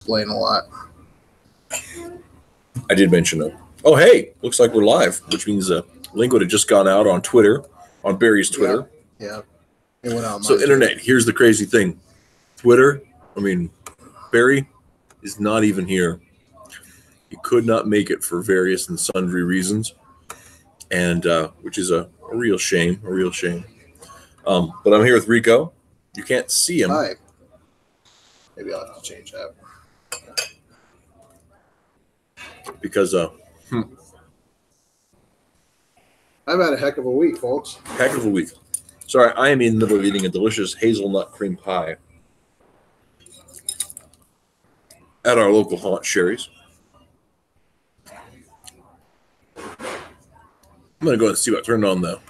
explain a lot. I did mention it. Oh, hey, looks like we're live, which means a link would have just gone out on Twitter, on Barry's Twitter. Yeah. It went out. So, internet, here's the crazy thing. Twitter, Barry is not even here. He could not make it for various and sundry reasons, and which is a real shame, But I'm here with Rico. You can't see him. Hi. Maybe I'll have to change that. Because I've had a heck of a week, folks. Heck of a week. Sorry, I am in the middle of eating a delicious hazelnut cream pie at our local haunt, Sherry's. I'm going to go and see what turned on the...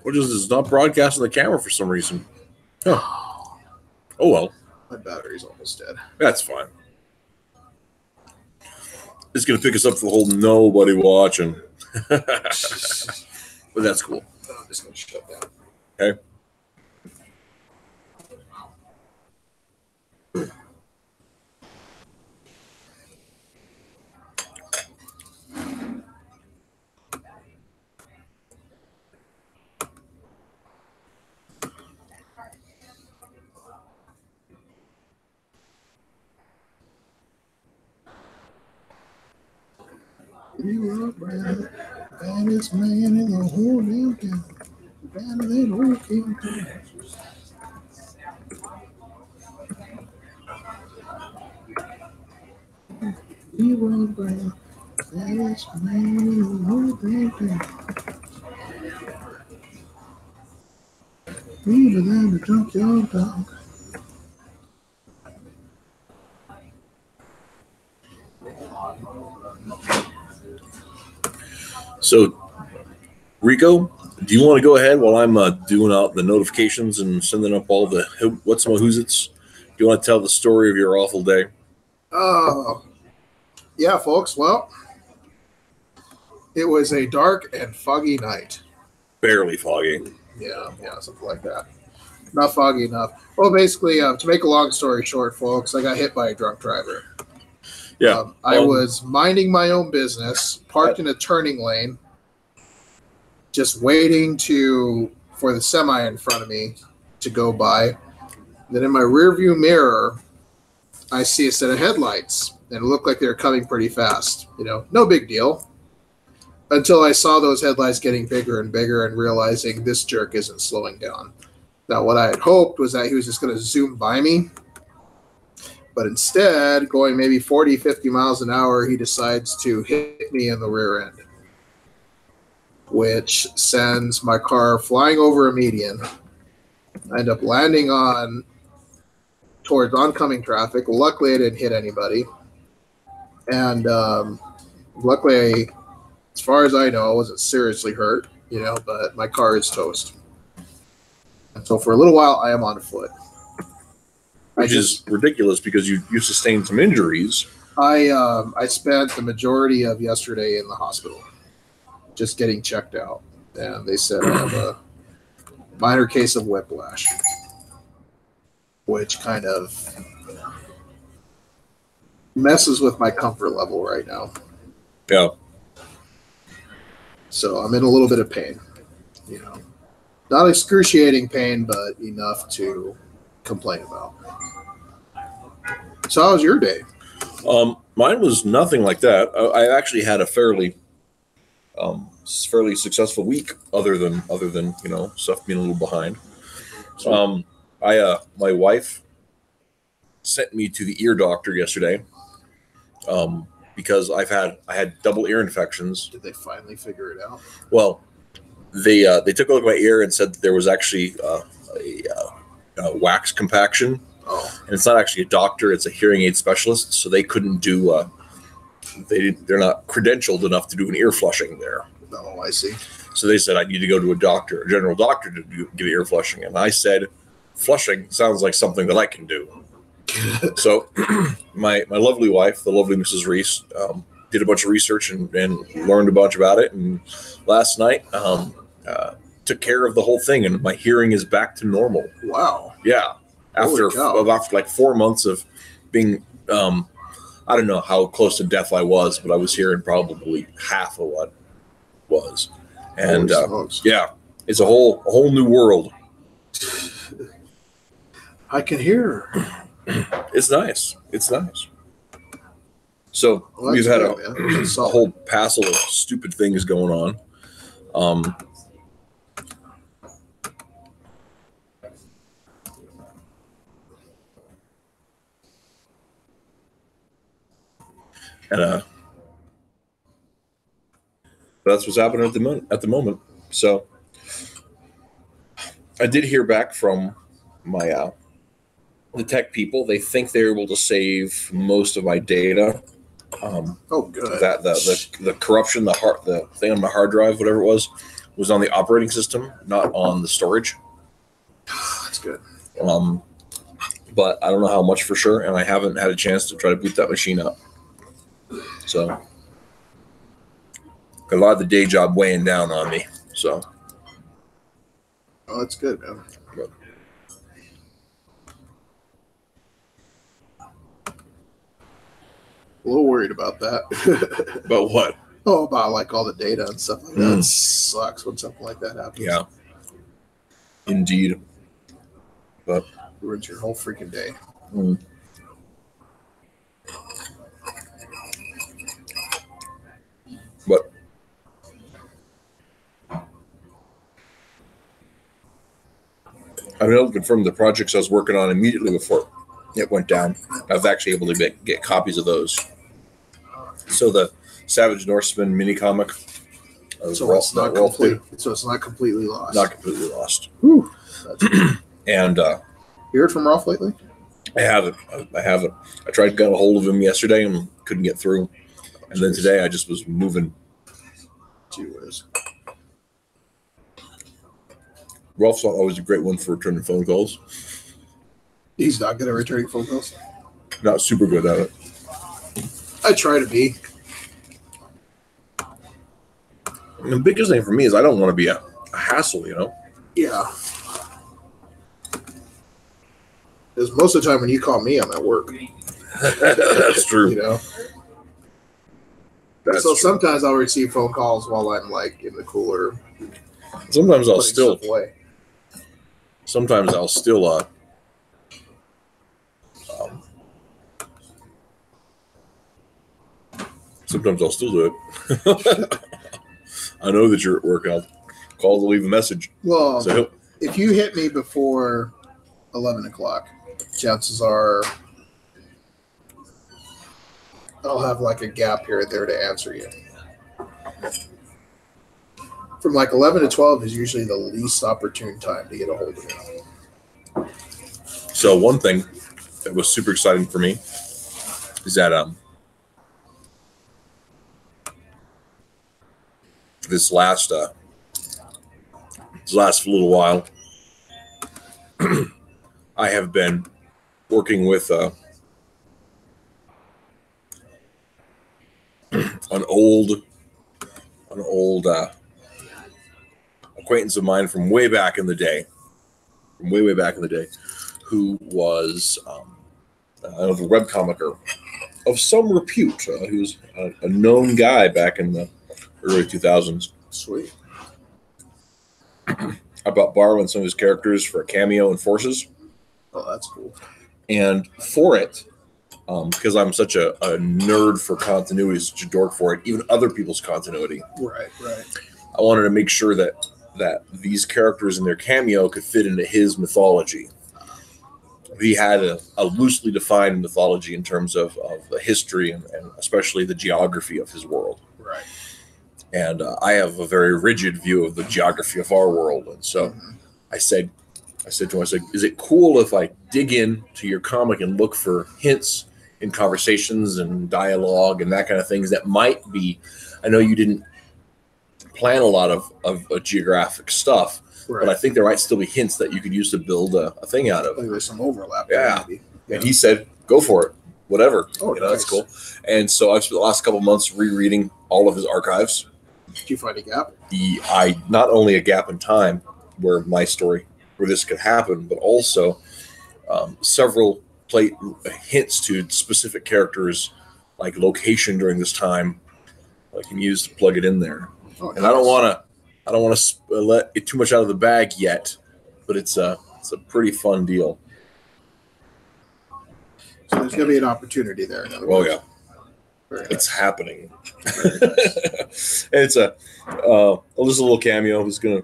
What is this? It's not broadcasting the camera for some reason. Huh. Oh, well. My battery's almost dead. That's fine. It's going to pick us up for the whole nobody watching. But that's cool. I'm just going to shut down. Okay. You are Brad, baddest man in the whole damn town. Better than old King. You are Brad, baddest man in the whole damn town. Better than the junkyard dog. So, Rico, do you want to go ahead while I'm doing out the notifications and sending up all the what's my who's-its? Do you want to tell the story of your awful day? Yeah, folks. Well, it was a dark and foggy night. Barely foggy. Yeah, something like that. Not foggy enough. Well, basically, to make a long story short, folks, I got hit by a drunk driver. Yeah. I was minding my own business, parked in a turning lane, just waiting for the semi in front of me to go by. Then in my rearview mirror, I see a set of headlights, and it looked like they were coming pretty fast. No big deal. Until I saw those headlights getting bigger and bigger and realizing this jerk isn't slowing down. Now, what I had hoped was that he was just going to zoom by me. But instead, going maybe 40, 50 miles an hour, he decides to hit me in the rear end, which sends my car flying over a median. I end up landing towards oncoming traffic. Luckily, I didn't hit anybody. And luckily, as far as I know, I wasn't seriously hurt, but my car is toast. And so for a little while, I am on foot. Which is ridiculous because you sustained some injuries. I spent the majority of yesterday in the hospital just getting checked out. And they said I have a minor case of whiplash, which kind of messes with my comfort level right now. Yeah. So I'm in a little bit of pain. Not excruciating pain, but enough to complain about. So how was your day? Mine was nothing like that. I actually had a fairly successful week, other than stuff being a little behind. My wife sent me to the ear doctor yesterday because I had double ear infections. Did they finally figure it out? Well, they took a look at my ear and said that there was actually a wax compaction. Oh. And it's not actually a doctor; it's a hearing aid specialist. So they couldn't do. They're not credentialed enough to do an ear flushing there. Oh, I see. So they said I need to go to a general doctor, to give ear flushing. And I said, flushing sounds like something that I can do. So my lovely wife, the lovely Mrs. Reese, did a bunch of research and learned a bunch about it. And last night took care of the whole thing, and my hearing is back to normal. Wow. Yeah. after like 4 months of being, I don't know how close to death I was, but I was hearing probably half of what was. And yeah, it's a whole new world. I can hear. It's nice. So we've had a whole passel of stupid things going on. And that's what's happening at the moment. So I did hear back from my the tech people. They think they're able to save most of my data. Good. That the corruption, the thing on my hard drive, whatever it was on the operating system, not on the storage. That's good. But I don't know how much for sure, and I haven't had a chance to try to boot that machine up. So a lot of the day job weighing down on me. So that's good, man. But, a little worried about that. About what? Oh, about like all the data and stuff like that. It sucks when something like that happens. Yeah. Indeed. But ruins your whole freaking day. But I've been able to confirm the projects I was working on immediately before it went down. I was actually able to get copies of those. So the Savage Norseman mini comic. So it's not completely lost. Not completely lost. Whew. And you heard from Rolf lately? I haven't. I tried to get a hold of him yesterday and couldn't get through. And then today I just was moving. Gee whiz. Rolf's not always a great one for returning phone calls. He's not good at returning phone calls? Not super good at it. I try to be. The biggest thing for me is I don't want to be a hassle, you know? Yeah. Because most of the time when you call me, I'm at work. That's true. You know? That's so true. Sometimes I'll receive phone calls while I'm like in the cooler. Sometimes I'll still away. Sometimes I'll still sometimes I'll still do it. I know that you're at work. I'll call to leave a message. Well, so, if you hit me before 11 o'clock, chances are I'll have like a gap here and there to answer you. From like 11 to 12 is usually the least opportune time to get a hold of me. So one thing that was super exciting for me is that this last little while, I have been working with an old acquaintance of mine from way back in the day, who was another webcomicer of some repute. He was a known guy back in the early 2000s. Sweet. About borrowing some of his characters for a cameo in Forces. Oh, that's cool. And for it, because I'm such a nerd for continuity, such a dork for it, even other people's continuity. Right. I wanted to make sure that these characters in their cameo could fit into his mythology. He had a loosely defined mythology in terms of the history and especially the geography of his world. Right. And I have a very rigid view of the geography of our world. And so I said to him, is it cool if I dig into your comic and look for hints in conversations and dialogue and that kind of things that might be, I know you didn't plan a lot of geographic stuff, right, but I think there might still be hints that you could use to build a thing out of. I think there's some overlap. Yeah. Maybe. And he said, go for it, whatever. Oh, nice. That's cool. And so I've spent the last couple of months rereading all of his archives. Did you find a gap? Not only a gap in time where this could happen, but also several plate hints to specific characters, like location during this time. I can use to plug it in there. Oh, and I don't want to let it too much out of the bag yet, but it's a pretty fun deal. So there's going to be an opportunity there. Oh yeah, it's happening. It's just a little cameo. Who's gonna?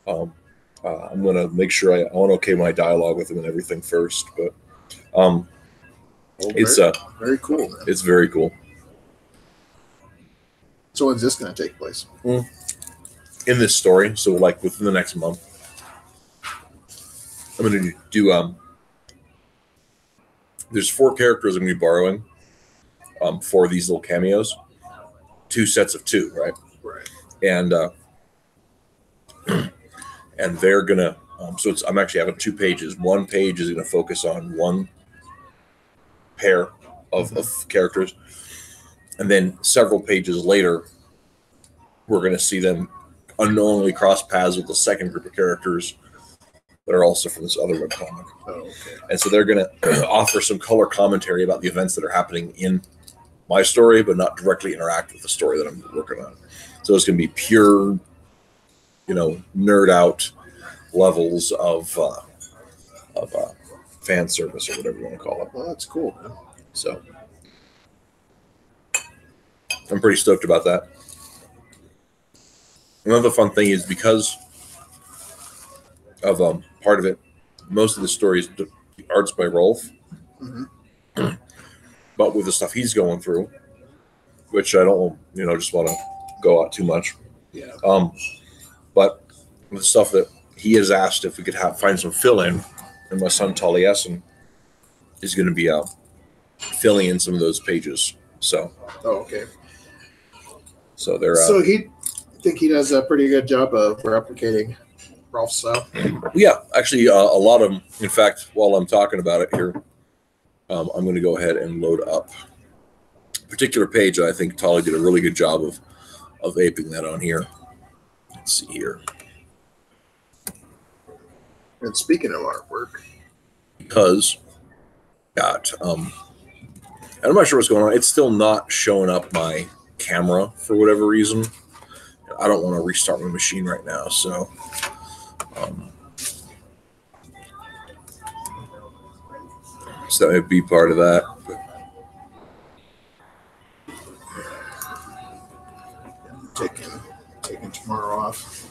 I'm gonna make sure I want to okay my dialogue with him and everything first, but it's very cool. Man. It's very cool. So when's this going to take place? In this story, so like within the next month, I'm going to do. There's 4 characters I'm going to be borrowing for these little cameos. 2 sets of 2, right? Right. And and they're gonna. So I'm actually having 2 pages. One page is going to focus on one pair of characters, and then several pages later, we're going to see them unknowingly cross paths with the second group of characters that are also from this other webcomic. Oh, okay. And so they're going to offer some color commentary about the events that are happening in my story, but not directly interact with the story that I'm working on. So it's going to be pure, nerd out levels of fan service or whatever you want to call it. Well, that's cool, man. So I'm pretty stoked about that. Another fun thing is because of part of it, most of the stories, the art's by Rolf, but with the stuff he's going through, which I don't, just want to go out too much. Yeah. But the stuff that he has asked if we could find some fill-in, and my son Taliesin is going to be filling in some of those pages. So. Oh, okay. So they're. So I think he does a pretty good job of replicating Rolf's style. Yeah, actually, a lot of them. In fact, while I'm talking about it here, I'm going to go ahead and load up a particular page that I think Tolly did a really good job of aping that on here. Let's see here. And speaking of artwork, because I'm not sure what's going on. It's still not showing up my camera for whatever reason. I don't want to restart my machine right now, so so that would be part of that. Taking tomorrow off.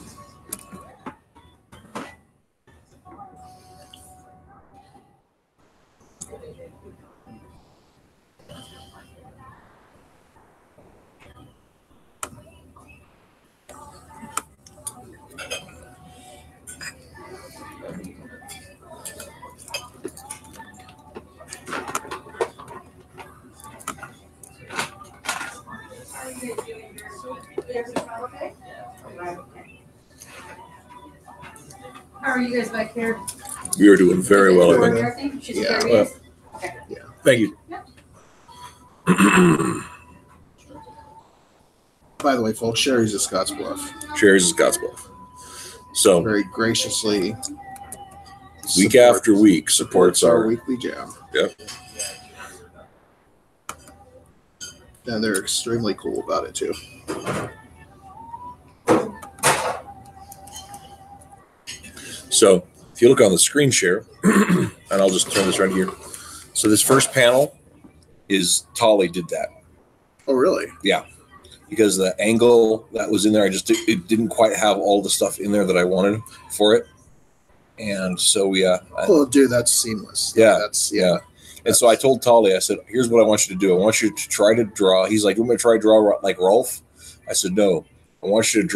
How are you guys back here? We are doing very well, I think. Yeah. Well, Yeah. Thank you. By the way, folks, Sherry's at Scottsbluff. Sherry's is Scottsbluff. So Very graciously, week after week supports our weekly jam. Yep. And they're extremely cool about it too. So if you look on the screen share, and I'll just turn this right here. So this first panel is Tolly did that. Oh, really? Yeah. Because the angle that was in there, it didn't quite have all the stuff in there that I wanted for it. And so oh, dude, that's seamless. Yeah. Yeah. And so I told Tolly, I said, here's what I want you to do. I want you to try to draw. He's like, you want me to try to draw like Rolf? I said, no. I want you to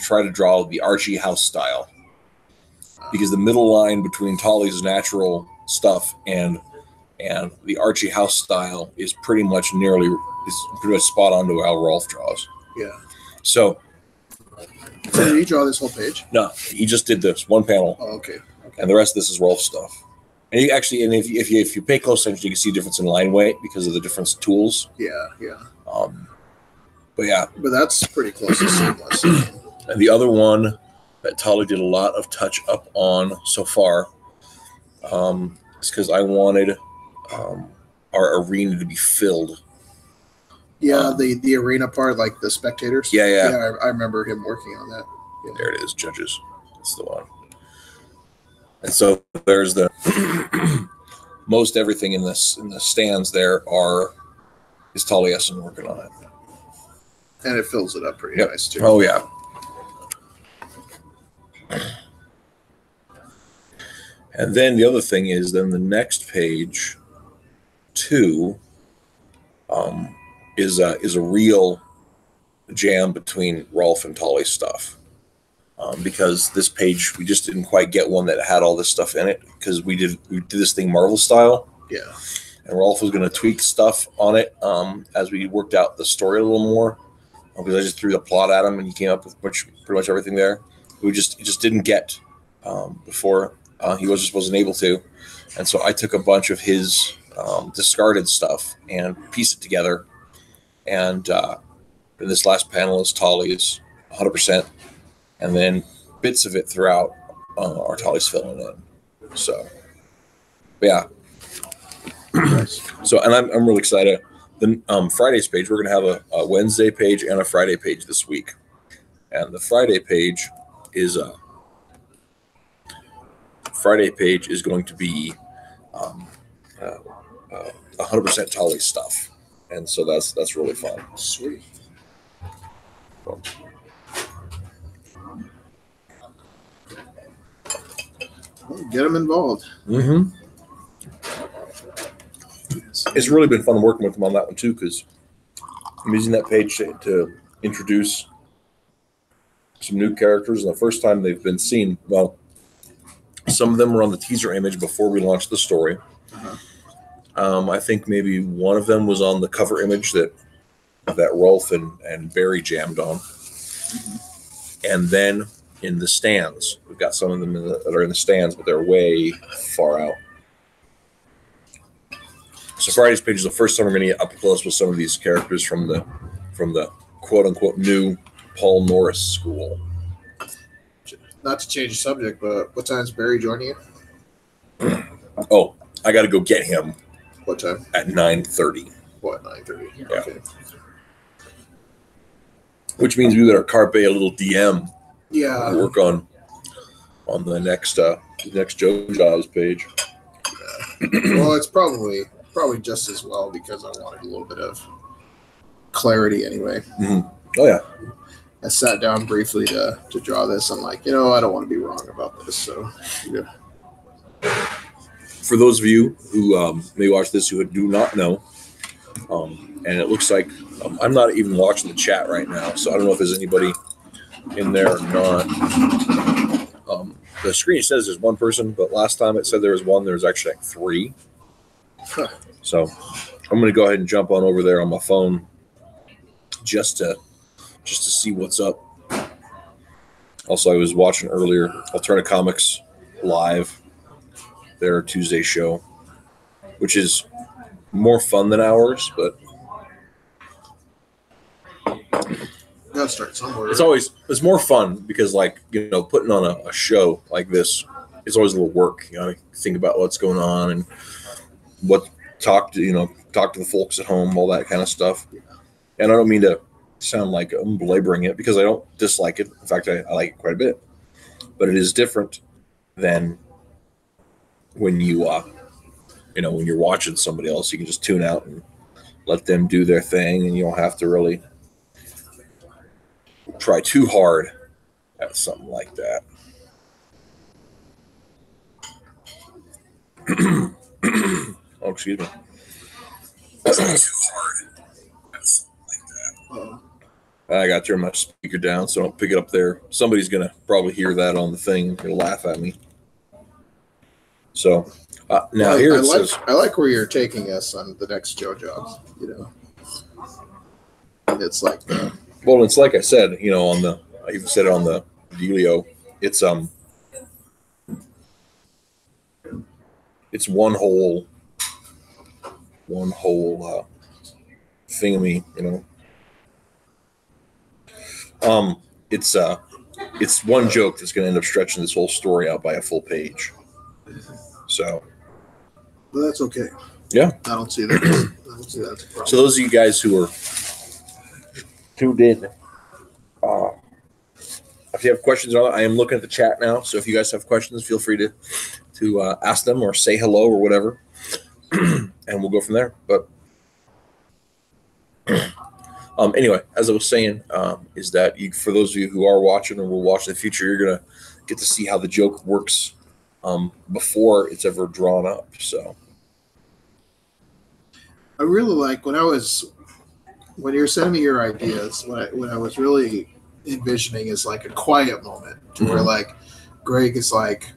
try to draw the Archie House style. Because the middle line between Tolly's natural stuff and the Archie House style is pretty much spot on to how Rolf draws. Yeah. So did he draw this whole page? No, he just did this one panel. Oh, okay. And the rest of this is Rolf stuff. And if you pay close attention, you can see difference in line weight because of the different tools. Yeah. But that's pretty close to seamless. And the other one that Tolly did a lot of touch up on so far It's because I wanted our arena to be filled. Yeah, the arena part, like the spectators. Yeah. I remember him working on that. Yeah. There it is, judges. That's the one. And so there's the most everything in the stands there is Taliesin working on it. And it fills it up pretty nice too. Oh yeah. And then the other thing is then the next page 2 is a real jam between Rolf and Tolly's stuff. Because this page we just didn't quite get one that had all this stuff in it because we did this thing Marvel style. Yeah. And Rolf was going to tweak stuff on it as we worked out the story a little more. Because I just threw the plot at him and he came up with pretty much everything there. We just didn't get before. He wasn't able to. And so I took a bunch of his discarded stuff and pieced it together. And in this last panel is Tolly's 100%. And then bits of it throughout are Tolly's filling in. So, yeah. So, and I'm really excited. The Friday's page, we're going to have a Wednesday page and a Friday page this week. And the Friday page is going to be 100% Tolly stuff. And so that's really fun. Sweet. So, get them involved. Mm-hmm. It's really been fun working with them on that one too, because I'm using that page to introduce some new characters, and the first time they've been seen. Well, some of them were on the teaser image before we launched the story. I think maybe one of them was on the cover image that Rolf and Barry jammed on, and then in the stands, we've got some of them that are in the stands, but they're way far out. So Friday's page is the first time we're going to get up close with some of these characters from the quote unquote new Paul Norris school. Not to change the subject, but what time's Barry joining you? Oh, I got to go get him. What time? At 9:30. What, 9:30? Yeah. Okay. Which means we better carpe a little DM. Yeah. Work on the next Joe Jobs page. Well, it's probably just as well because I wanted a little bit of clarity anyway. Mm-hmm. Oh yeah. I sat down briefly to draw this. I'm like, I don't want to be wrong about this. So, yeah. For those of you who may watch this who do not know, and it looks like I'm not even watching the chat right now, so I don't know if there's anybody in there or not. The screen says there's one person, but last time it said there was one. There was actually like 3. Huh. So I'm going to go ahead and jump on over there on my phone just to see what's up. Also, I was watching earlier Alterna Comics live, their Tuesday show, which is more fun than ours, but Gotta start somewhere. It's more fun because, like, putting on a show like this is always a little work. You gotta think about what's going on and talk to the folks at home, all that kind of stuff. And I don't mean to sound like I'm belaboring it because I don't dislike it. In fact, I like it quite a bit. But it is different than when you when you're watching somebody else. You can just tune out and let them do their thing, and you don't have to really try too hard at something like that. Oh, excuse me. Too hard at something like that. I got to turn my speaker down so I don't pick it up there. Somebody's going to probably hear that on the thing and laugh at me. So now here it says, I like where you're taking us on the next Joe Jobs. It's like well, it's like I said, I even said it on the Delio. It's one whole thingamy, It's one joke that's going to end up stretching this whole story out by a full page. So, But that's okay. Yeah. I don't see that. I don't see that as a problem. So those of you guys who are tuned in, if you have questions, I am looking at the chat now. So if you guys have questions, feel free to ask them or say hello or whatever, and we'll go from there. But anyway, as I was saying, is that for those of you who are watching or will watch in the future, you're gonna get to see how the joke works before it's ever drawn up. So I really like when you were sending me your ideas. What I was really envisioning is like a quiet moment to where like Greg is like,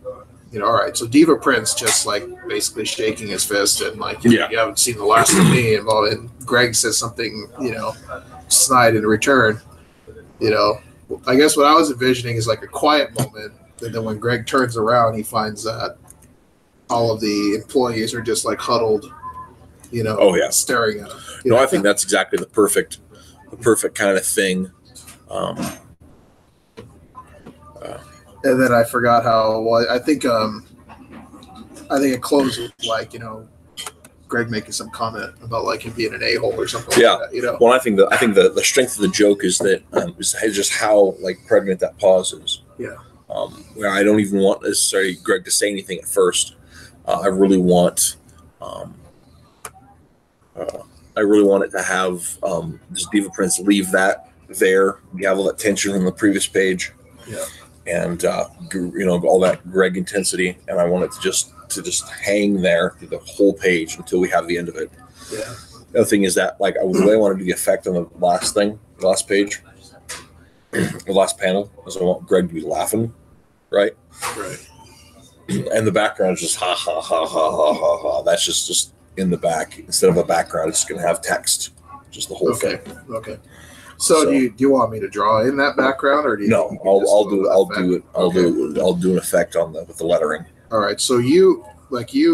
all right, so Diva Prince just like basically shaking his fist and like, you haven't seen the last of me, and Greg says something, snide in return. I guess what I was envisioning is like a quiet moment, and then when Greg turns around, he finds that all of the employees are just like huddled, staring at him. I think that's exactly the perfect kind of thing. And then I forgot how. Well, I think it closed with like Greg making some comment about like him being an a-hole or something. Yeah. Like that, Well, I think the strength of the joke is that is just how like pregnant that pause is. Yeah. Where I don't even want necessarily Greg to say anything at first. I really want it to have this Diva Prince leave that there. You have all that tension from the previous page. Yeah. And all that Greg intensity, and I want it to just hang there through the whole page until we have the end of it. Yeah. The other thing is that like the way I want to do the effect on the last page, the last panel, is I want Greg to be laughing, right? Right. And the background is just ha ha ha ha ha ha ha. That's just in the back instead of a background. It's going to have text, just the whole thing. Okay. So do you want me to draw in that background, or do you? No, I'll do an effect on with the lettering. All right. So you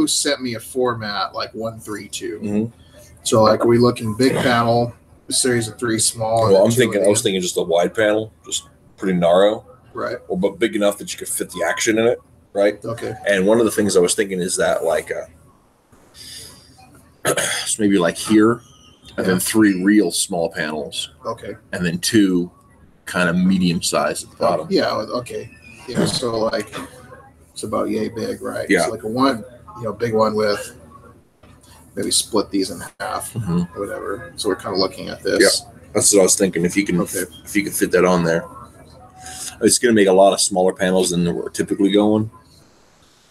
sent me a format like 1-3-2. Mm-hmm. So like, are we looking big panel, a series of 3 small? Well, I was thinking just a wide panel, just pretty narrow, right? But big enough that you could fit the action in it, right? Okay. And one of the things I was thinking is that like, so maybe like here. And then 3 real small panels. Okay. And then 2 kind of medium size at the bottom. Yeah. Okay. Yeah. So like it's about yay big, right? Yeah. So like a one, big one with maybe split these in half, or whatever. So we're kind of looking at this. Yeah. That's what I was thinking. If you can fit that on there, it's going to make a lot of smaller panels than we're typically going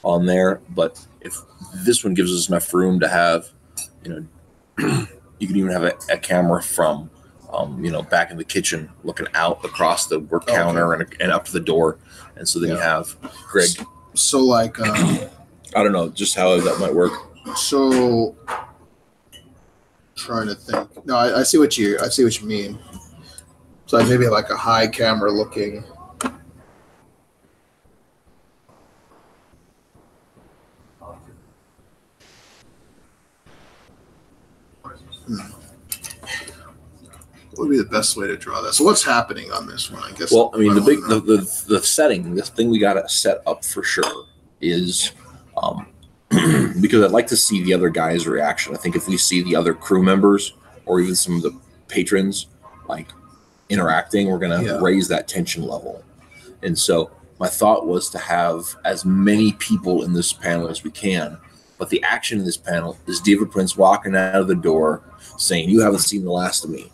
on there. But if this one gives us enough room to have, you can even have a camera from, back in the kitchen looking out across the work counter and up to the door. And so then you have Greg. So like, I don't know, just how that might work. So trying to think. No, I see what you mean. So maybe like a high camera looking. What would be the best way to draw that? So what's happening on this one? I guess. Well, I mean, the setting, this thing we got to set up for sure is because I'd like to see the other guy's reaction. I think if we see the other crew members or even some of the patrons like interacting, we're going to raise that tension level. And so my thought was to have as many people in this panel as we can. But the action in this panel is Diva Prince walking out of the door saying, "You haven't seen the last of me."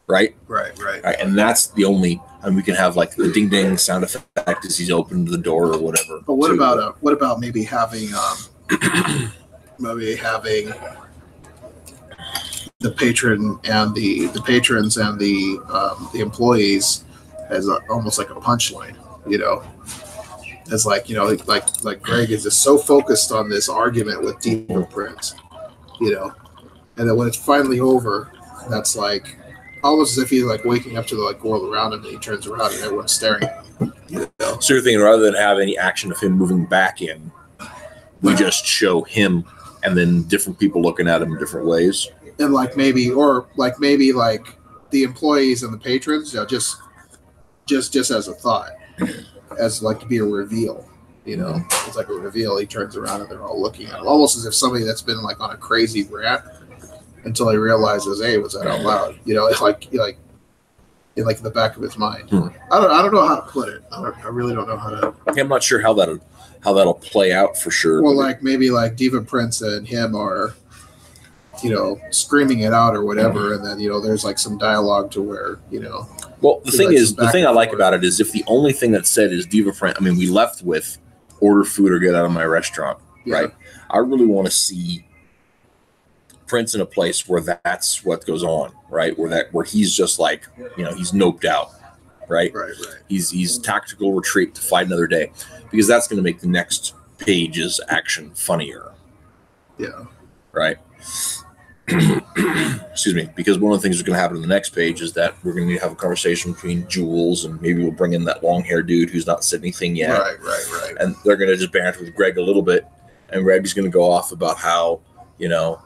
Right? Right. And that's the only, and we can have like the ding ding sound effect as he's opened the door or whatever. But what about maybe having the patron and the patrons and the employees as almost like a punchline, as like like Greg is just so focused on this argument with Diva Prince, and then when it's finally over, that's like almost as if he's like waking up to the like world around him, and he turns around and everyone's staring at him. So you're thinking rather than have any action of him moving back in, we just show him and then different people looking at him in different ways. And like maybe the employees and the patrons, just as a thought, as like to be a reveal, You know, it's like a reveal. He turns around and they're all looking at him, almost as if somebody that's been like on a crazy rant until he realizes, hey, was that out loud? You know, it's like in the back of his mind. I don't know how to put it. I really don't know how to. I'm not sure how that'll play out for sure. Well, like maybe like Diva Prince and him are, you know, screaming it out or whatever, and then you know there's like some dialogue to where you know. Well, the thing is, the thing I like about it is if the only thing that's said is Diva Prince. I mean, we left with order food or get out of my restaurant, right? I really want to see Prince in a place where that's what goes on, right? Where he's just like, you know, he's noped out, right? Right. He's tactical retreat to fight another day, because that's going to make the next page's action funnier. Yeah. Right. Excuse me. Because one of the things that's going to happen in the next page is that we're going to have a conversation between Jules, and maybe we'll bring in that long haired dude who's not said anything yet. Right. And they're going to just banter with Greg a little bit, and Greg's going to go off about how, you know,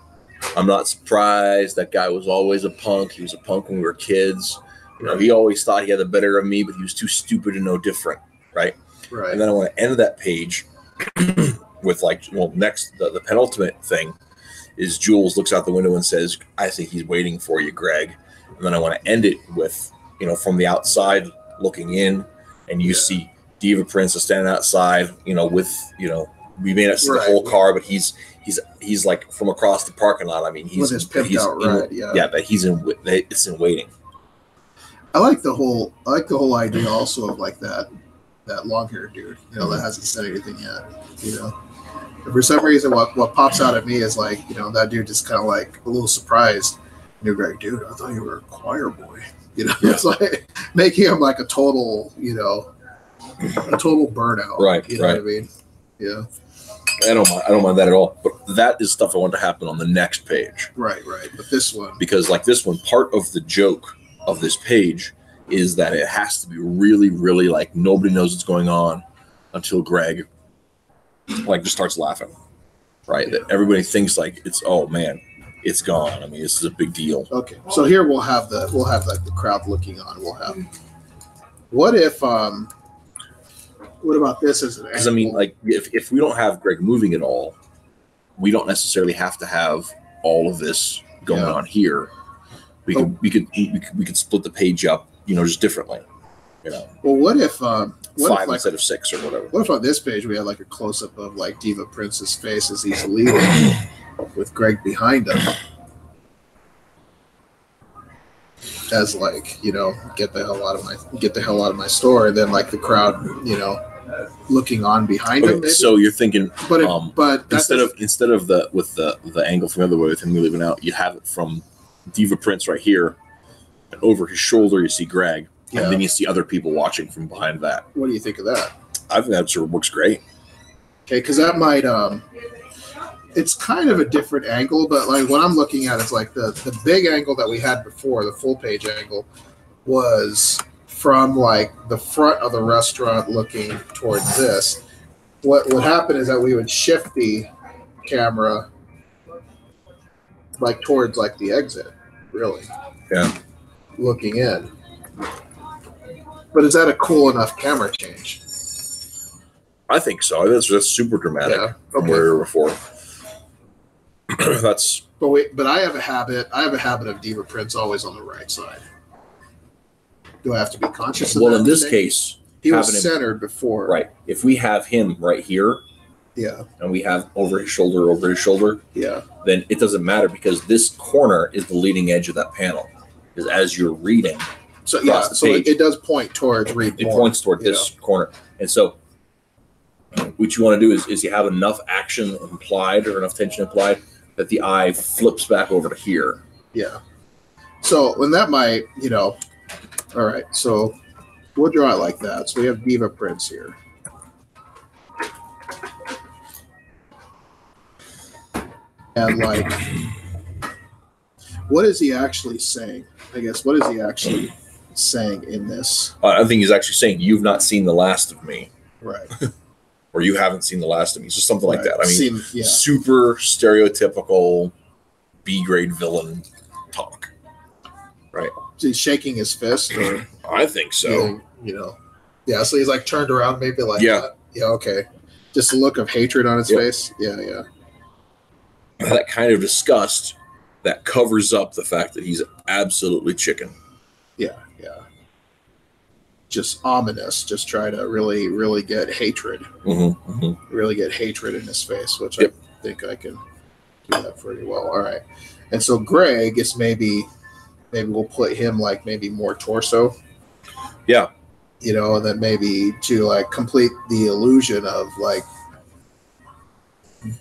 I'm not surprised. That guy was always a punk. He was a punk when we were kids. You know, he always thought he had the better of me, but he was too stupid to know different. Right. And then I want to end that page with next, the penultimate thing is Jules looks out the window and says, I think he's waiting for you, Greg. And then I want to end it with, you know, from the outside looking in, and you see Diva Prince is standing outside, you know, with, you know, we may not see the whole car, but he's like from across the parking lot. I mean, he's pimped out ride, but it's in waiting. I like the whole idea also of like that long-haired dude, you know, that hasn't said anything yet, you know. And for some reason, what pops out at me is like, you know, that dude just kind of like a little surprised. And you're like, dude, I thought you were a choir boy. You know, it's like making him like a total, you know, burnout. Right. You know what I mean? Yeah. I don't mind that at all. But that is stuff I want to happen on the next page. Right. But this one, because like this one, part of the joke of this page is that it has to be really, really like nobody knows what's going on until Greg like just starts laughing, right? Yeah. That everybody thinks like oh man, it's gone. I mean, this is a big deal. Okay, so here we'll have like the crowd looking on. We'll have what about this as an angle? Because I mean, like if we don't have Greg moving at all, we don't necessarily have to have all of this going on here. We could split the page up, you know, just differently. You know. Well, what if 5 instead of 6 or whatever? What if on this page we had like a close up of like Diva Prince's face as he's leaving with Greg behind him, as like, you know, get the hell out of my store, and then like the crowd, you know, looking on behind him. Maybe? So you're thinking, but instead of the angle from the other way with him leaving out, you have it from Diva Prince right here, and over his shoulder you see Greg. Yeah. And then you see other people watching from behind that. What do you think of that? I think that sort of works great. Okay, because that might it's kind of a different angle, but like what I'm looking at is like the big angle that we had before, the full page angle, was from like the front of the restaurant looking towards this. What would happen is that we would shift the camera like towards like the exit, really. Yeah. Looking in. But is that a cool enough camera change? I think so. That's super dramatic. Yeah. From where we were before. That's. But I have a habit. of Diva Prince always on the right side. Do I have to be conscious of that? Well, in this case, he was centered before. Right. If we have him right here. Yeah. And we have over his shoulder. Yeah. Then it doesn't matter, because this corner is the leading edge of that panel. Because as you're reading. So yeah, so it does point towards read. It points toward this corner, and so what you want to do is you have enough action implied or enough tension implied that the eye flips back over to here. Yeah. So when that might, you know, all right. So we'll draw it like that. So we have Diva Prince here. And like, what is he actually saying? I guess, what is he actually saying in this? I think he's actually saying, you've not seen the last of me. Right. Or you haven't seen the last of me. It's just something like that. I mean, yeah. Super stereotypical B-grade villain talk. Right. Is he shaking his fist? Or I think so. You know. Yeah, so he's like turned around maybe like that. Yeah, okay. Just a look of hatred on his face. Yeah, yeah. That kind of disgust that covers up the fact that he's absolutely chicken. Yeah, yeah. Just ominous. Just try to really, really get hatred. Really get hatred in his face, which I think I can do that pretty well. All right. And so Greg is maybe we'll put him like maybe more torso. Yeah. You know, and then maybe to like complete the illusion of like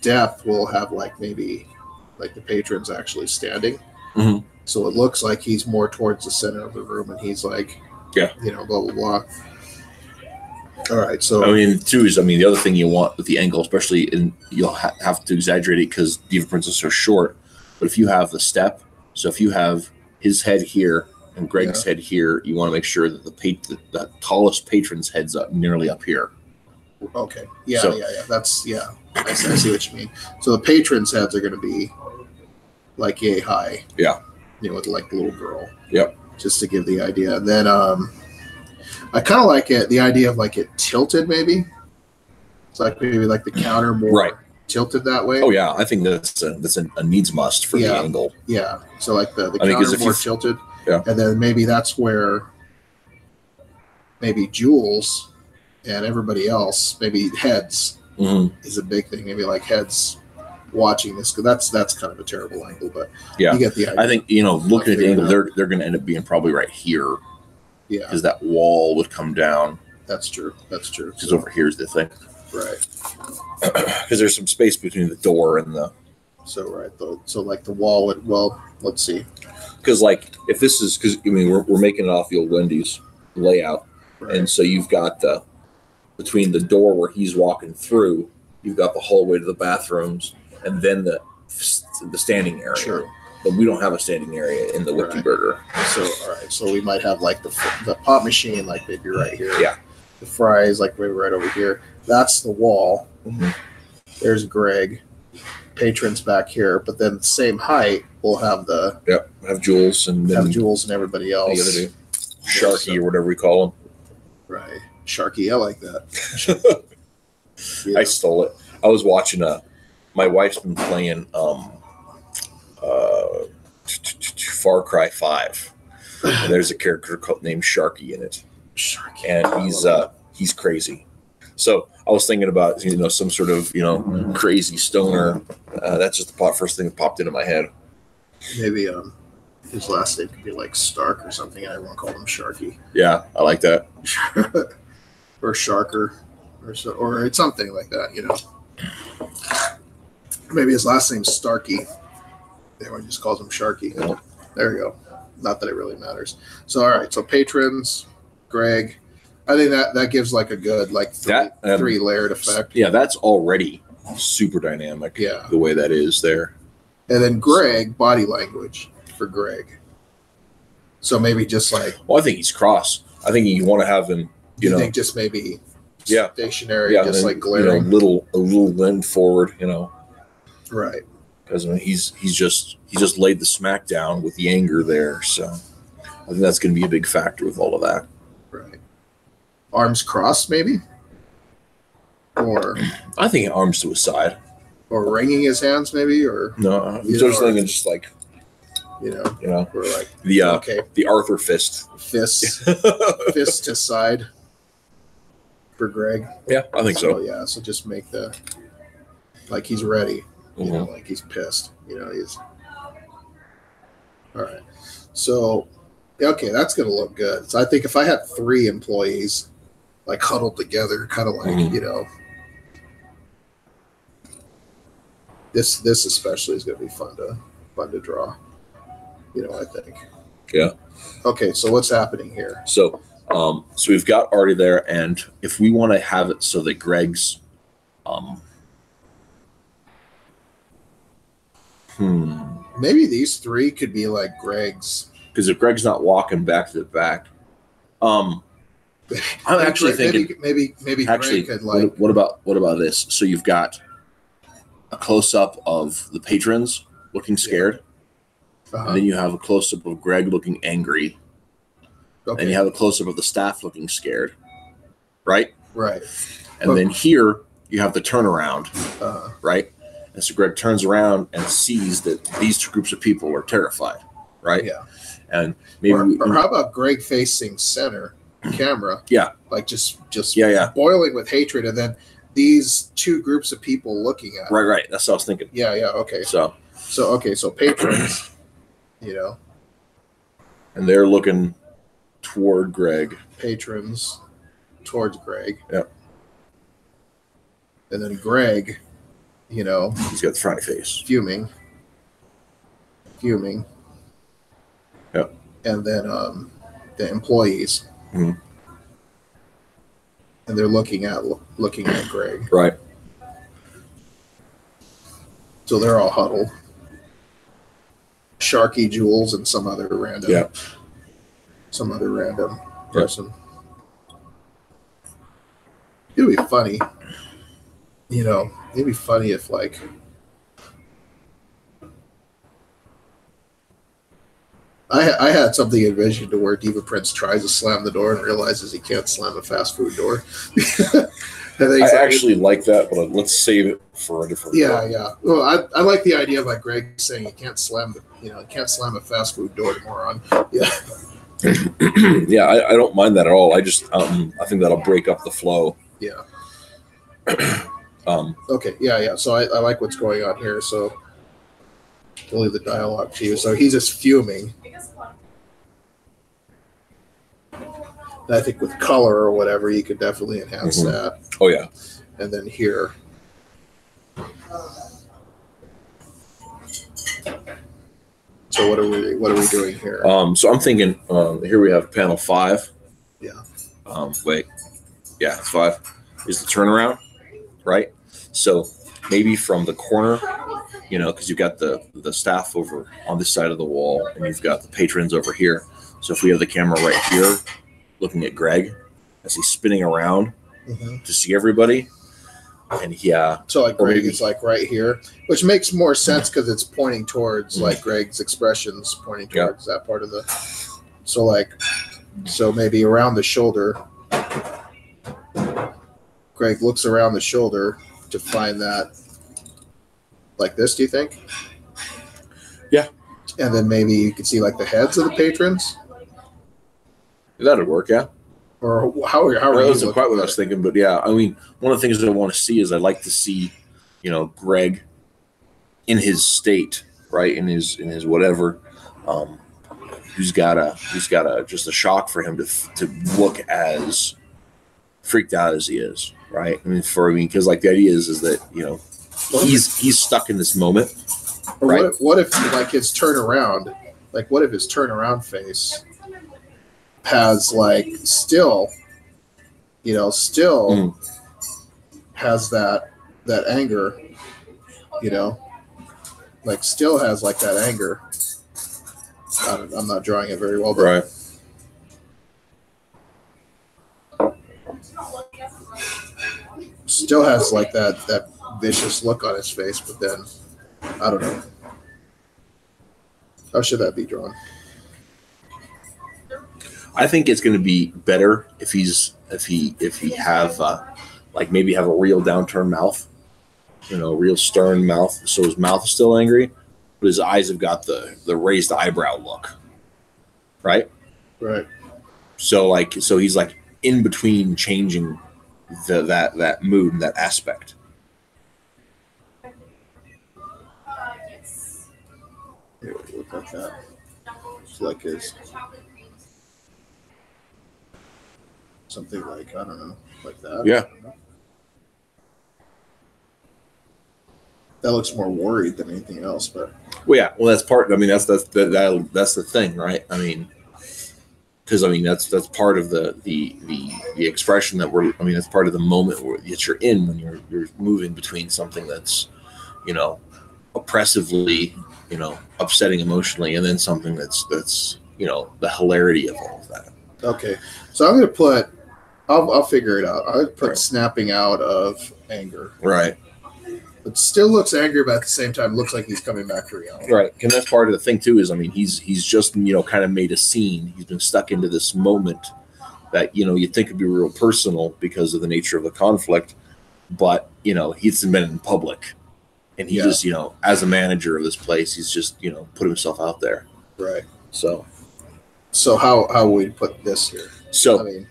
depth, we'll have like maybe like the patron's actually standing. So it looks like he's more towards the center of the room, and he's like, you know, blah blah blah. All right, so I mean, too is the other thing you want with the angle, especially in you'll have to exaggerate it because Diva Prince is so short. But if you have the step, so if you have his head here and Greg's head here, you want to make sure that the tallest patron's head's up nearly up here. Okay, yeah. That's I see what you mean. So the patrons' heads are going to be like yay high. Yeah. You know, with like the little girl. Yep. Just to give the idea. And then I kind of like the idea of like it tilted maybe. It's like maybe like the counter more tilted that way. Oh yeah, I think that's a needs must for the angle. Yeah. So like the counter more tilted. Yeah. And then maybe that's where maybe Jules and everybody else, maybe heads is a big thing. Maybe like heads watching this, because that's kind of a terrible angle, but you get the idea. I think, you know, looking at the angle, they're going to end up being probably right here. Yeah. Because that wall would come down. That's true. Because over here's the thing. Right. Because there's some space between the door and the... So like the wall would, well, let's see. Because like, if this is, because I mean, we're making it off the old Wendy's layout. Right. And so you've got between the door where he's walking through, you've got the hallway to the bathrooms, and then the standing area. True. But we don't have a standing area in the Wiki Burger. So all right, so we might have like the pop machine, like maybe right here. Yeah. The fries, like maybe right over here. That's the wall. There's Greg. Patrons back here, but then the same height, we'll have have Jules and everybody else. The other Sharky or whatever we call him. Right, Sharky. I like that. I stole it. I was watching my wife's been playing Far Cry 5. And there's a character named Sharky in it. Sharky. And he's crazy. So I was thinking about, you know, some sort of, you know, crazy stoner. That's just the first thing that popped into my head. Maybe his last name could be like Stark or something, and everyone called him Sharky. Yeah, I like that. Or Sharker, or it's something like that, you know. Maybe his last name's Starkey. Everyone just calls him Sharky. Yeah. There you go. Not that it really matters. So all right, so patrons, Greg. I think that gives like a good like three layered effect. Yeah, that's already super dynamic. Yeah, the way that is there. And then Greg, body language for Greg. So maybe just like. Well, I think he's cross. I think you want to have him. You know, think just maybe. Yeah. Stationary, just like glaring. You know, a little lean forward. You know. Right. Because I mean, he's just laid the smack down with the anger there. So I think that's going to be a big factor with all of that. Right. Arms crossed, maybe? Or I think arms to his side. Or wringing his hands, maybe? Or no, I'm just thinking just like you know, or like the Arthur fist. Fist to side for Greg. Yeah, I think so. Yeah, so just make like he's ready. You know, like he's pissed. You know, he's all right. So okay, that's gonna look good. So I think if I had 3 employees like huddled together, kind of like you know, this especially is gonna be fun to draw. You know, I think. Yeah. Okay, so what's happening here? So we've got Artie there, and if we want to have it so that Greg's maybe these 3 could be like Greg's, because if Greg's not walking back to the back, I'm actually thinking maybe actually Greg could like what about this? So you've got a close up of the patrons looking scared, and then you have a close up of Greg looking angry, and you have a close up of the staff looking scared, right? Right. And then here you have the turnaround, right? And so Greg turns around and sees that these two groups of people are terrified, right? Yeah. And maybe or how about Greg facing center camera? Yeah. Like just boiling with hatred, and then these two groups of people looking at. Right. That's what I was thinking. Yeah. Okay. So patrons, you know. And they're looking toward Greg. Patrons towards Greg. Yeah. And then Greg, you know, he's got the frowny face. Fuming. Yeah. And then the employees. Mm-hmm. And they're looking at Greg. Right. So they're all huddled. Sharky, Jules, and some other random person. It'd be funny. You know, it'd be funny if like I had something envisioned to where Diva Prince tries to slam the door and realizes he can't slam a fast food door. I actually like that, but let's save it for a different. Yeah. Well, I like the idea of like Greg saying he can't slam a fast food door, moron. Yeah. Yeah, I don't mind that at all. I just I think that'll break up the flow. Yeah. Okay. Yeah. So I like what's going on here. So I'll leave the dialogue to you. So he's just fuming. And I think with color or whatever, you could definitely enhance that. Oh yeah. And then here. So what are we doing here? So I'm thinking here we have panel 5. Yeah. Wait. Yeah, 5 is the turnaround, right? So maybe from the corner, you know, because you've got the staff over on this side of the wall, and you've got the patrons over here. So if we have the camera right here, looking at Greg as he's spinning around to see everybody, and so like Greg is like right here, which makes more sense because it's pointing towards like Greg's expressions pointing towards that part of the. So maybe around the shoulder. Greg looks around the shoulder to find that, like this. Do you think? Yeah. And then maybe you could see like the heads of the patrons. That'd work, yeah. Or how are that wasn't quite what I was thinking, but yeah, I mean, one of the things that I want to see is I'd like to see, you know, Greg in his state, right, in his whatever, who's got just a shock for him to look as freaked out as he is, right? Because like the idea is that, you know, he's stuck in this moment. Or right? What if like his turnaround, like what if his turnaround face has like still has that anger, you know, like still has like that anger. I'm not drawing it very well, but right. Still has like that vicious look on his face, but then I don't know. How should that be drawn? I think it's going to be better if he have like maybe have a real downturned mouth, you know, real stern mouth. So his mouth is still angry, but his eyes have got the raised eyebrow look, right? Right. So he's like in between changing that mood and that aspect. Here, look like that. It's like his something like I don't know, like that. Yeah. That looks more worried than anything else, but that's part. I mean, that's the thing, right? I mean, because that's part of the expression that we're. I mean, that's part of the moment that you're in when you're moving between something that's, you know, oppressively, you know, upsetting emotionally, and then something that's you know, the hilarity of all of that. Okay, so I'm gonna put. I'll figure it out. I'll put snapping out of anger. Right. But still looks angry, but at the same time looks like he's coming back to reality. Right. And that's part of the thing too, is, I mean, he's just, you know, kind of made a scene. He's been stuck into this moment that, you know, you'd think would be real personal because of the nature of the conflict. but you know, he's been in public, and he just, you know, as a manager of this place, he's just, you know, put himself out there. Right. So how would we put this here? So I mean,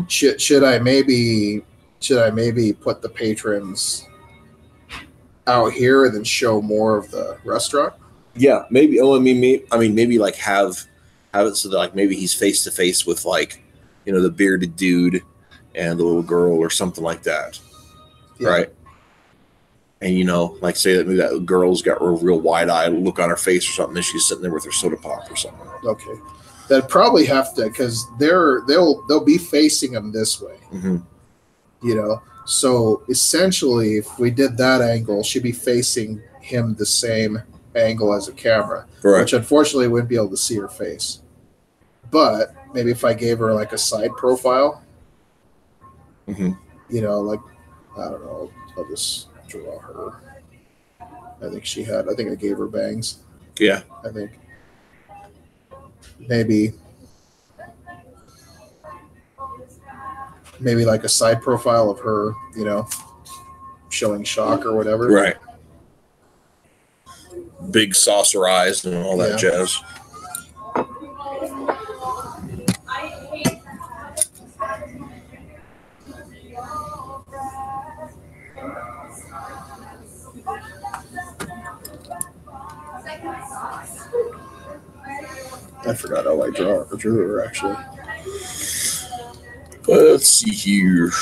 should I maybe put the patrons out here and then show more of the restaurant? Yeah, maybe. Oh, I mean, maybe like have it so that like maybe he's face to face with like, you know, the bearded dude and the little girl or something like that, right? And you know, like say that maybe that girl's got a real wide eyed look on her face or something, and she's sitting there with her soda pop or something. Okay, that'd probably have to, because they'll be facing him this way, you know. So essentially, if we did that angle, she'd be facing him the same angle as a camera, which unfortunately wouldn't be able to see her face. But maybe if I gave her like a side profile, you know, like, I don't know, I'll just draw her. I think I gave her bangs. Yeah. I think maybe like a side profile of her, you know, showing shock or whatever. Right. Big saucer eyes and all that jazz. I forgot how I drew her actually. Let's see here.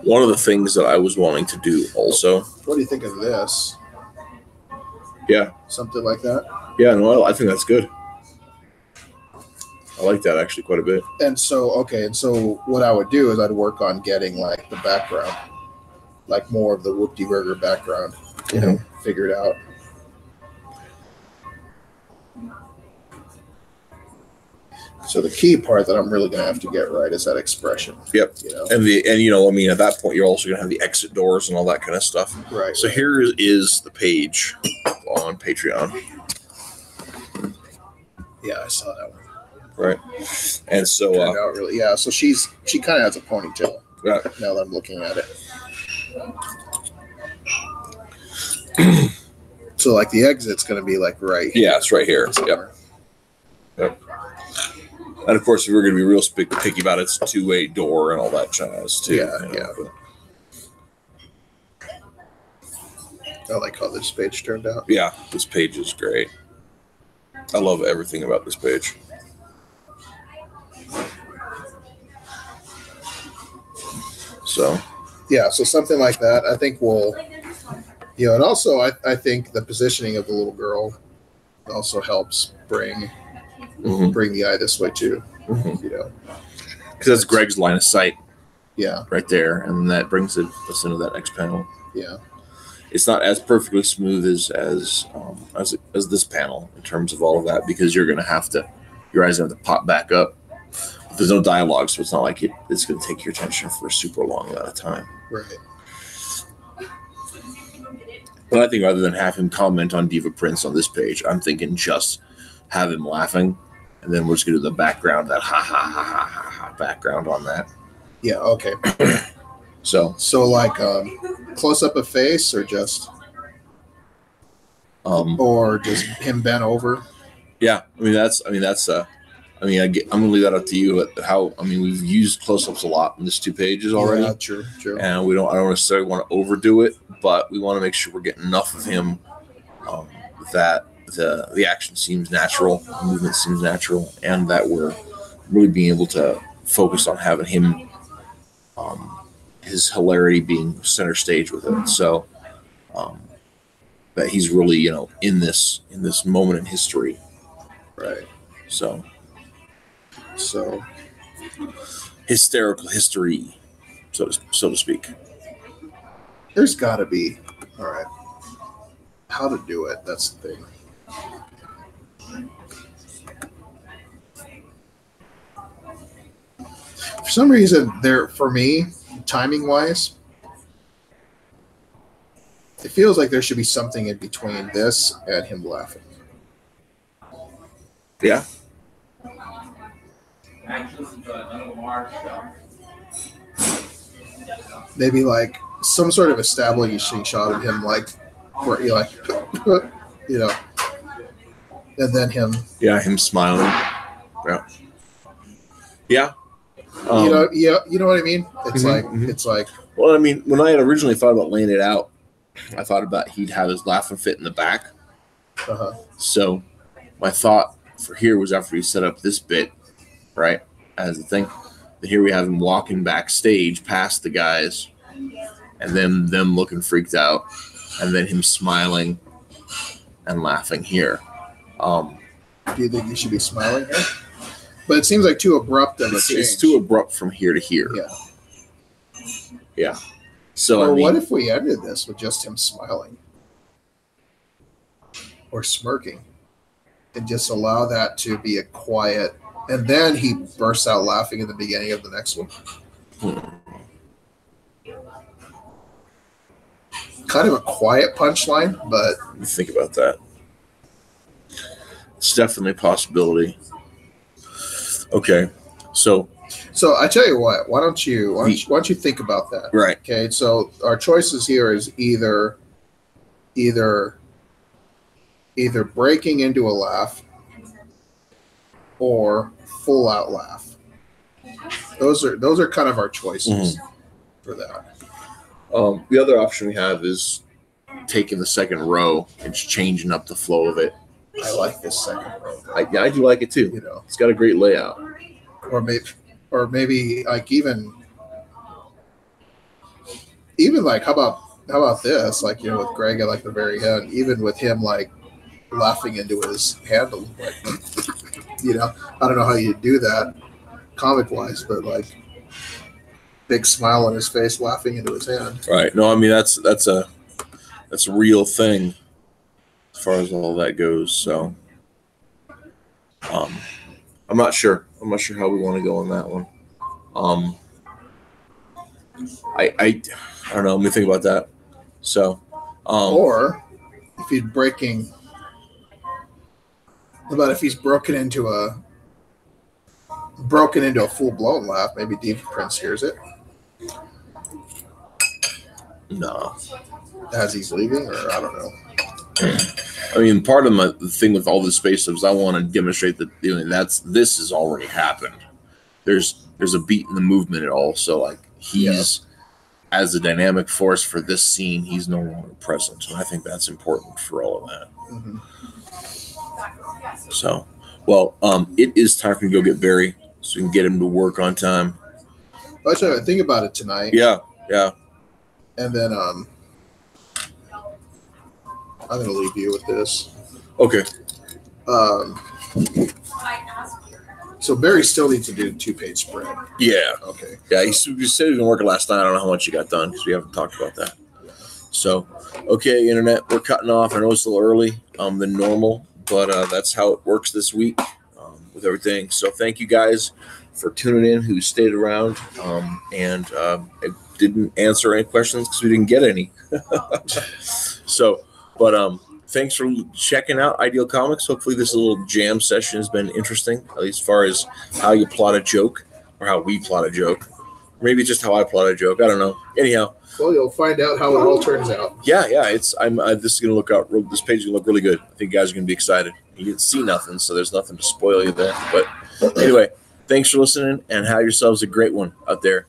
One of the things that I was wanting to do also. What do you think of this? Yeah. Something like that? Yeah, no, I think that's good. I like that actually quite a bit. And so what I would do is I'd work on getting like the background, like more of the Whoop-de Burger background, you know, figured out. So the key part that I'm really gonna have to get right is that expression. Yep. You know? And you know, I mean, at that point, you're also gonna have the exit doors and all that kind of stuff. Right. So here is the page on Patreon. Yeah, I saw that one. Right. And so turned out really, so she kind of has a ponytail. Right. Now that I'm looking at it. So like the exit's gonna be like right here. Yeah, it's right here. Yep. And of course, if we're going to be real picky about it, it's a two-way door and all that jazz too. Yeah. I like how this page turned out. Yeah, this page is great. I love everything about this page. So something like that. I think we'll, you know, and also I think the positioning of the little girl also helps bring the eye this way too. You know, because that's Greg's line of sight. Yeah, right there, and that brings us into that next panel. Yeah, it's not as perfectly smooth as this panel in terms of all of that, because you're going to have to, your eyes have to pop back up. There's no dialogue, so it's not like it's going to take your attention for a super long amount of time. Right. But I think rather than have him comment on Diva Prince on this page, I'm thinking just have him laughing, and then we're just going to do the background, that ha ha ha ha ha ha background on that. Yeah. Okay. So like close up a face, or just him bent over. Yeah, I'm gonna leave that up to you. We've used close-ups a lot in this 2 pages already. Yeah, true. And I don't necessarily want to overdo it, but we want to make sure we're getting enough of him that the action seems natural, the movement seems natural, and that we're really being able to focus on having him, his hilarity being center stage with it. So that he's really, in this moment in history. Right. So hysterical history, so to speak. There's got to be, all right, how to do it. That's the thing. For some reason, for me, timing wise, it feels like there should be something in between this and him laughing. Yeah. Maybe like some sort of establishing shot of him, like where you like, you know, and then him. Yeah, him smiling. Yeah. Yeah. You know what I mean? It's it's like. Well, I mean, when I had originally thought about laying it out, I thought about he'd have his laughing fit in the back. Uh-huh. So my thought for here was after he set up this bit, right, as the thing, that here we have him walking backstage past the guys, and then them looking freaked out, and then him smiling and laughing here. Do you think he should be smiling here? But it seems like too abrupt of a change. It's too abrupt from here to here. Yeah. Yeah. So or what if we ended this with just him smiling or smirking, and just allow that to be a quiet, and then he bursts out laughing in the beginning of the next one? Kind of a quiet punchline, but think about that. It's definitely a possibility. Okay, so I tell you what. Why don't you think about that? Right. Okay. So our choices here is either breaking into a laugh or full out laugh. Those are kind of our choices for that. The other option we have is taking the second row and just changing up the flow of it. I like this second row. I do like it too. You know, it's got a great layout. Or maybe like even like how about this? Like, you know, with Greg at like the very end, even with him like laughing into his handle, like, you know, I don't know how you do that comic wise, but like big smile on his face, laughing into his hand. Right. No, I mean that's a real thing as far as all that goes. So I'm not sure. I'm not sure how we want to go on that one. I don't know. Let me think about that. So, or if he's broken into a full blown laugh, maybe Deep Prince hears it. No, as he's leaving, or I don't know. I mean, part of the thing with all this space is I want to demonstrate that this has already happened. There's a beat in the movement at all, so like he's as a dynamic force for this scene, he's no longer present, and I think that's important for all of that. Mm-hmm. So, well, it is time for me to go get Barry so we can get him to work on time. I'll try to think about it tonight. Yeah. And then I'm going to leave you with this. Okay. So Barry still needs to do a 2-page spread. Yeah. Okay. Yeah, you said he was going to work it last night. I don't know how much you got done because we haven't talked about that. So, okay, Internet, we're cutting off. I know it's a little early than normal, but that's how it works this week with everything. So thank you guys for tuning in who stayed around and didn't answer any questions because we didn't get any. So, but thanks for checking out Ideal Comics. Hopefully this little jam session has been interesting, at least as far as how you plot a joke or how we plot a joke. Or maybe just how I plot a joke. I don't know. Anyhow. Well, you'll find out how it all turns out. Yeah. This is going to look out. This page is going to look really good. I think you guys are going to be excited. You didn't see nothing, so there's nothing to spoil you there. But anyway, thanks for listening and have yourselves a great one out there.